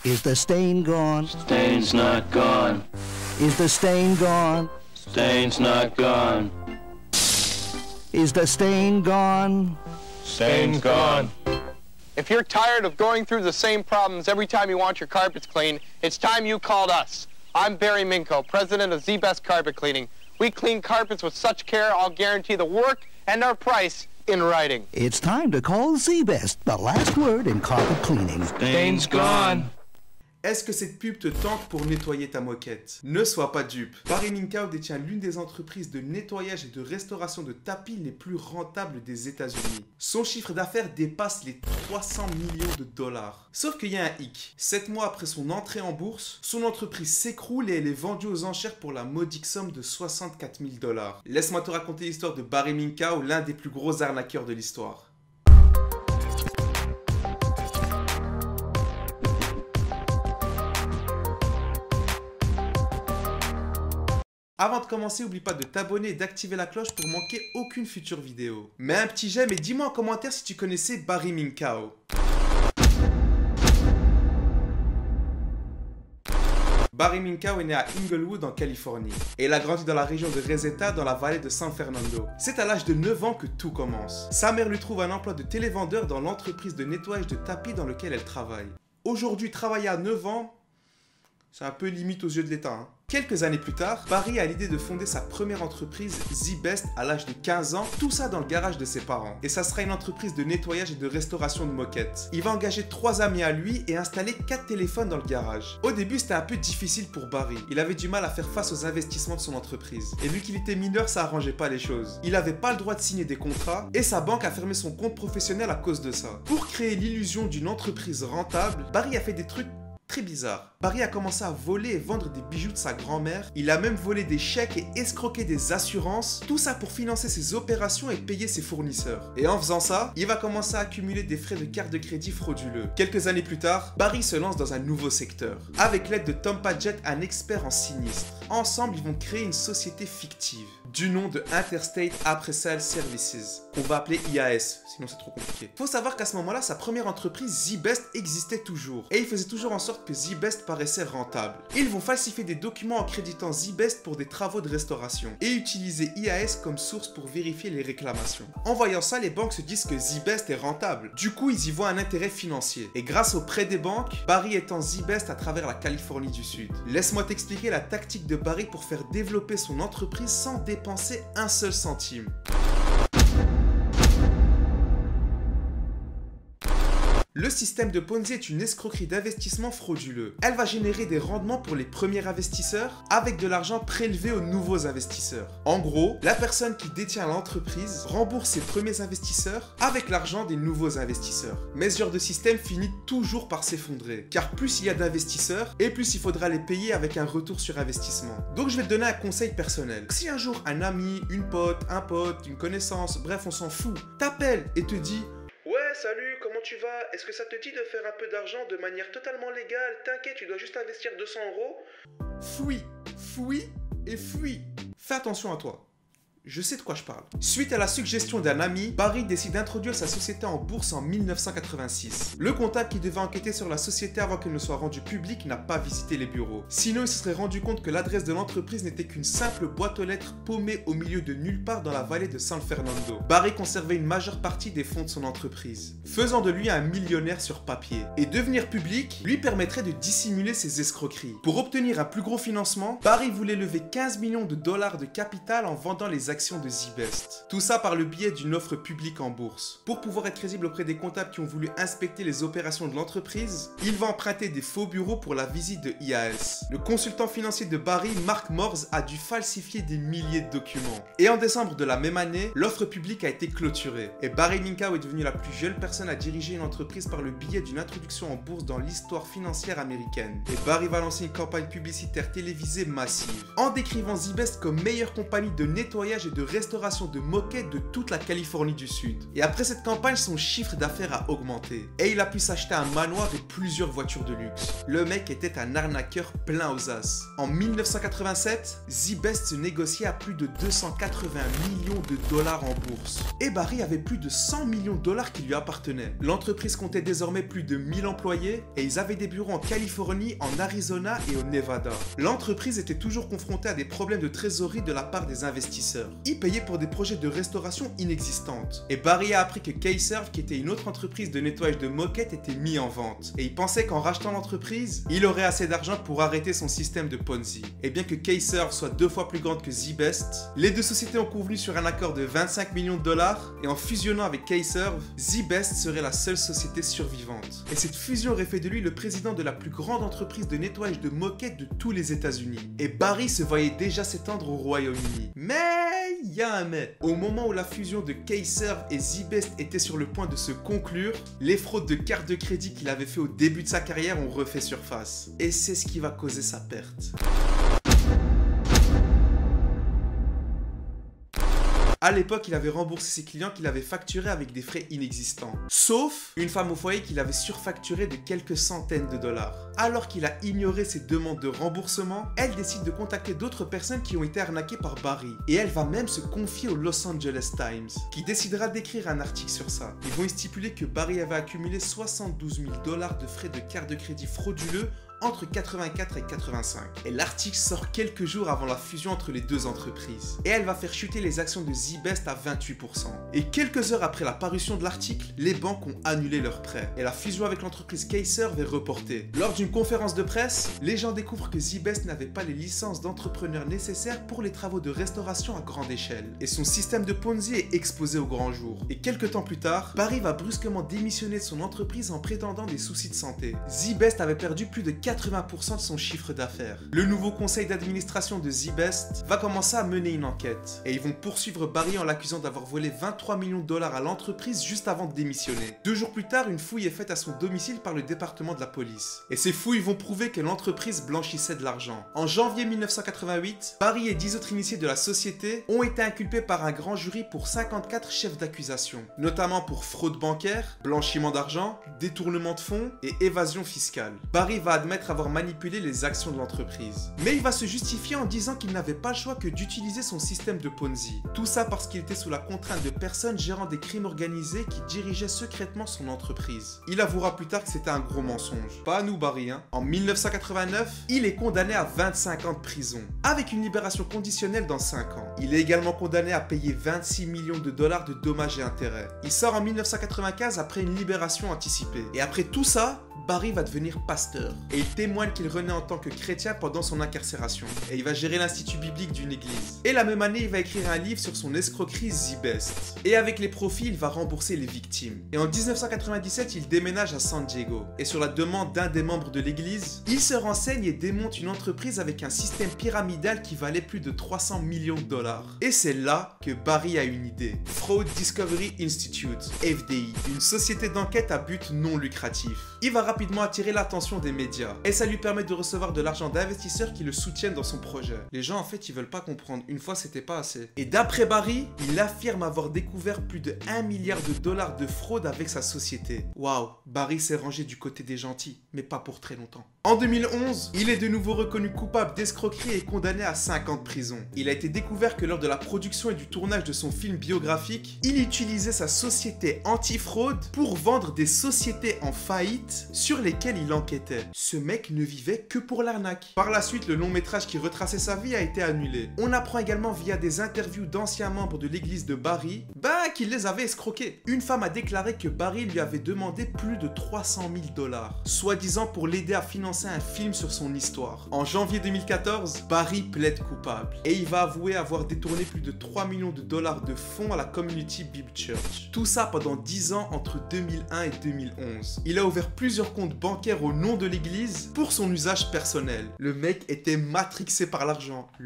Is the stain gone? Stain's not gone. Is the stain gone? Stain's not gone. Is the stain gone? Stain's gone. If you're tired of going through the same problems every time you want your carpets cleaned, it's time you called us. I'm Barry Minko, president of Z-Best Carpet Cleaning. We clean carpets with such care, I'll guarantee the work and our price in writing. It's time to call Z-Best, the last word in carpet cleaning. Stain's gone. Est-ce que cette pub te tente pour nettoyer ta moquette? Ne sois pas dupe. Barry Minko détient l'une des entreprises de nettoyage et de restauration de tapis les plus rentables des États-Unis. Son chiffre d'affaires dépasse les 300 millions de dollars. Sauf qu'il y a un hic. 7 mois après son entrée en bourse, son entreprise s'écroule et elle est vendue aux enchères pour la modique somme de 64 000 dollars. Laisse-moi te raconter l'histoire de Barry Minko, l'un des plus gros arnaqueurs de l'histoire. Avant de commencer, n'oublie pas de t'abonner et d'activer la cloche pour manquer aucune future vidéo. Mets un petit j'aime et dis-moi en commentaire si tu connaissais Barry Minko. Barry Minko est né à Inglewood en Californie et il a grandi dans la région de Reseda dans la vallée de San Fernando. C'est à l'âge de 9 ans que tout commence. Sa mère lui trouve un emploi de télévendeur dans l'entreprise de nettoyage de tapis dans laquelle elle travaille. Aujourd'hui, travailler à 9 ans, c'est un peu limite aux yeux de l'État, hein. Quelques années plus tard, Barry a l'idée de fonder sa première entreprise, Z-Best, à l'âge de 15 ans, tout ça dans le garage de ses parents. Et ça sera une entreprise de nettoyage et de restauration de moquettes. Il va engager 3 amis à lui et installer 4 téléphones dans le garage. Au début, c'était un peu difficile pour Barry. Il avait du mal à faire face aux investissements de son entreprise. Et vu qu'il était mineur, ça arrangeait pas les choses. Il n'avait pas le droit de signer des contrats et sa banque a fermé son compte professionnel à cause de ça. Pour créer l'illusion d'une entreprise rentable, Barry a fait des trucs très bizarre. Barry a commencé à voler et vendre des bijoux de sa grand-mère. Il a même volé des chèques et escroqué des assurances. Tout ça pour financer ses opérations et payer ses fournisseurs. Et en faisant ça, il va commencer à accumuler des frais de carte de crédit frauduleux. Quelques années plus tard, Barry se lance dans un nouveau secteur. Avec l'aide de Tom Padgett, un expert en sinistre. Ensemble, ils vont créer une société fictive du nom de Interstate Appraisal Services, qu'on va appeler IAS, sinon c'est trop compliqué. Faut savoir qu'à ce moment-là, sa première entreprise, Z-Best, existait toujours. Et il faisait toujours en sorte que Z-Best paraissait rentable. Ils vont falsifier des documents en créditant Z-Best pour des travaux de restauration et utiliser IAS comme source pour vérifier les réclamations. En voyant ça, les banques se disent que Z-Best est rentable. Du coup, ils y voient un intérêt financier. Et grâce aux prêts des banques, Barry étend Z-Best à travers la Californie du Sud. Laisse-moi t'expliquer la tactique de Barry pour faire développer son entreprise sans dépenser un seul centime. Le système de Ponzi est une escroquerie d'investissement frauduleux. Elle va générer des rendements pour les premiers investisseurs avec de l'argent prélevé aux nouveaux investisseurs. En gros, la personne qui détient l'entreprise rembourse ses premiers investisseurs avec l'argent des nouveaux investisseurs. Mais ce genre de système finit toujours par s'effondrer, car plus il y a d'investisseurs et plus il faudra les payer avec un retour sur investissement. Donc je vais te donner un conseil personnel. Si un jour un ami, une pote, un pote, une connaissance, bref on s'en fout, t'appelle et te dit: ouais, salut, comment tu vas? Est-ce que ça te dit de faire un peu d'argent de manière totalement légale? T'inquiète, tu dois juste investir 200 €. Fuis et fuis. Fais attention à toi. Je sais de quoi je parle. Suite à la suggestion d'un ami, Barry décide d'introduire sa société en bourse en 1986. Le comptable qui devait enquêter sur la société avant qu'elle ne soit rendue publique n'a pas visité les bureaux. Sinon, il se serait rendu compte que l'adresse de l'entreprise n'était qu'une simple boîte aux lettres paumée au milieu de nulle part dans la vallée de San Fernando. Barry conservait une majeure partie des fonds de son entreprise, faisant de lui un millionnaire sur papier. Et devenir public lui permettrait de dissimuler ses escroqueries. Pour obtenir un plus gros financement, Barry voulait lever 15 millions de dollars de capital en vendant les actions de Z-Best. Tout ça par le biais d'une offre publique en bourse. Pour pouvoir être crédible auprès des comptables qui ont voulu inspecter les opérations de l'entreprise, il va emprunter des faux bureaux pour la visite de IAS. Le consultant financier de Barry, Mark Morse, a dû falsifier des milliers de documents. Et en décembre de la même année, l'offre publique a été clôturée. Et Barry Minko est devenu la plus jeune personne à diriger une entreprise par le biais d'une introduction en bourse dans l'histoire financière américaine. Et Barry va lancer une campagne publicitaire télévisée massive, en décrivant Z-Best comme meilleure compagnie de nettoyage nettoyage et de restauration de moquettes de toute la Californie du Sud. Et après cette campagne, son chiffre d'affaires a augmenté. Et il a pu s'acheter un manoir et plusieurs voitures de luxe. Le mec était un arnaqueur plein aux as. En 1987, Z-Best se négociait à plus de 280 millions de dollars en bourse. Et Barry avait plus de 100 millions de dollars qui lui appartenaient. L'entreprise comptait désormais plus de 1000 employés et ils avaient des bureaux en Californie, en Arizona et au Nevada. L'entreprise était toujours confrontée à des problèmes de trésorerie de la part des investisseurs. Ils payaient pour des projets de restauration inexistantes. Et Barry a appris que K-Serve, qui était une autre entreprise de nettoyage de moquettes, était mis en vente. Et il pensait qu'en rachetant l'entreprise, il aurait assez d'argent pour arrêter son système de Ponzi. Et bien que K-Serve soit 2 fois plus grande que Z-Best, les deux sociétés ont convenu sur un accord de 25 millions de dollars et en fusionnant avec K-Serve, Z-Best serait la seule société survivante. Et cette fusion aurait fait de lui le président de la plus grande entreprise de nettoyage de moquettes de tous les États-Unis. Et Barry se voyait déjà s'étendre au Royaume-Uni. Mais il y a un mais. Au moment où la fusion de K-Serve et Z-Best était sur le point de se conclure, les fraudes de cartes de crédit qu'il avait fait au début de sa carrière ont refait surface. Et c'est ce qui va causer sa perte. À l'époque, il avait remboursé ses clients qu'il avait facturés avec des frais inexistants. Sauf une femme au foyer qu'il avait surfacturé de quelques centaines de dollars. Alors qu'il a ignoré ses demandes de remboursement, elle décide de contacter d'autres personnes qui ont été arnaquées par Barry. Et elle va même se confier au Los Angeles Times, qui décidera d'écrire un article sur ça. Ils vont y stipuler que Barry avait accumulé 72 000 dollars de frais de carte de crédit frauduleux entre 84 et 85. Et l'article sort quelques jours avant la fusion entre les deux entreprises. Et elle va faire chuter les actions de Z-Best à 28%. Et quelques heures après la parution de l'article, les banques ont annulé leurs prêts. Et la fusion avec l'entreprise K-Serve est reportée. Lors d'une conférence de presse, les gens découvrent que Z-Best n'avait pas les licences d'entrepreneurs nécessaires pour les travaux de restauration à grande échelle. Et son système de Ponzi est exposé au grand jour. Et quelques temps plus tard, Barry va brusquement démissionner de son entreprise en prétendant des soucis de santé. Z-Best avait perdu plus de 80% de son chiffre d'affaires. Le nouveau conseil d'administration de Z-Best va commencer à mener une enquête. Et ils vont poursuivre Barry en l'accusant d'avoir volé 23 millions de dollars à l'entreprise juste avant de démissionner. 2 jours plus tard, une fouille est faite à son domicile par le département de la police. Et ces fouilles vont prouver que l'entreprise blanchissait de l'argent. En janvier 1988, Barry et 10 autres initiés de la société ont été inculpés par un grand jury pour 54 chefs d'accusation, notamment pour fraude bancaire, blanchiment d'argent, détournement de fonds et évasion fiscale. Barry va admettre avoir manipulé les actions de l'entreprise. Mais il va se justifier en disant qu'il n'avait pas le choix que d'utiliser son système de Ponzi. Tout ça parce qu'il était sous la contrainte de personnes gérant des crimes organisés qui dirigeaient secrètement son entreprise. Il avouera plus tard que c'était un gros mensonge. Pas à nous Barry, hein. En 1989, il est condamné à 25 ans de prison, avec une libération conditionnelle dans 5 ans. Il est également condamné à payer 26 millions de dollars de dommages et intérêts. Il sort en 1995 après une libération anticipée. Et après tout ça, Barry va devenir pasteur. Et il témoigne qu'il renaît en tant que chrétien pendant son incarcération. Et il va gérer l'institut biblique d'une église. Et la même année, il va écrire un livre sur son escroquerie Z-Best. Et avec les profits, il va rembourser les victimes. Et en 1997, il déménage à San Diego. Et sur la demande d'un des membres de l'église, il se renseigne et démonte une entreprise avec un système pyramidal qui valait plus de 300 millions de dollars. Et c'est là que Barry a une idée. Fraud Discovery Institute, FDI, une société d'enquête à but non lucratif. Il va rapidement attirer l'attention des médias. Et ça lui permet de recevoir de l'argent d'investisseurs qui le soutiennent dans son projet. Les gens en fait ils veulent pas comprendre, une fois c'était pas assez. Et d'après Barry, il affirme avoir découvert plus de 1 milliard de dollars de fraude avec sa société. Waouh, Barry s'est rangé du côté des gentils, mais pas pour très longtemps. En 2011, il est de nouveau reconnu coupable d'escroquerie et condamné à 5 ans de prison. Il a été découvert que lors de la production et du tournage de son film biographique, il utilisait sa société anti-fraude pour vendre des sociétés en faillite sur lesquelles il enquêtait. Ce mec ne vivait que pour l'arnaque. Par la suite, le long métrage qui retraçait sa vie a été annulé. On apprend également via des interviews d'anciens membres de l'église de Barry, qu'il les avait escroqués. Une femme a déclaré que Barry lui avait demandé plus de 300 000 dollars, soi-disant pour l'aider à financer un film sur son histoire. En janvier 2014, Barry plaide coupable et il va avouer avoir détourné plus de 3 millions de dollars de fonds à la Community Bible Church. Tout ça pendant 10 ans entre 2001 et 2011. Il a ouvert plusieurs comptes bancaires au nom de l'église pour son usage personnel. Le mec était matrixé par l'argent.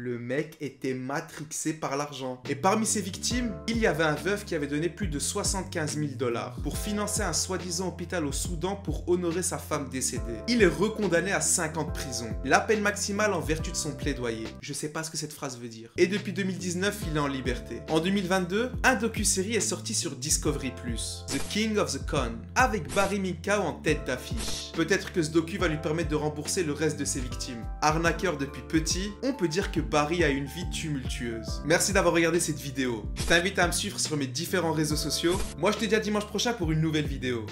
Et parmi ses victimes, il y avait un veuf qui avait donné plus de 75 000 dollars pour financer un soi-disant hôpital au Soudan pour honorer sa femme décédée. Il est recondamné condamné à 5 ans de prison, la peine maximale en vertu de son plaidoyer. Je sais pas ce que cette phrase veut dire. Et depuis 2019, il est en liberté. En 2022, un docu-série est sorti sur Discovery+, The King of the Con, avec Barry Minkow en tête d'affiche. Peut-être que ce docu va lui permettre de rembourser le reste de ses victimes. Arnaqueur depuis petit, on peut dire que Barry a une vie tumultueuse. Merci d'avoir regardé cette vidéo. Je t'invite à me suivre sur mes différents réseaux sociaux. Moi je te dis à dimanche prochain pour une nouvelle vidéo.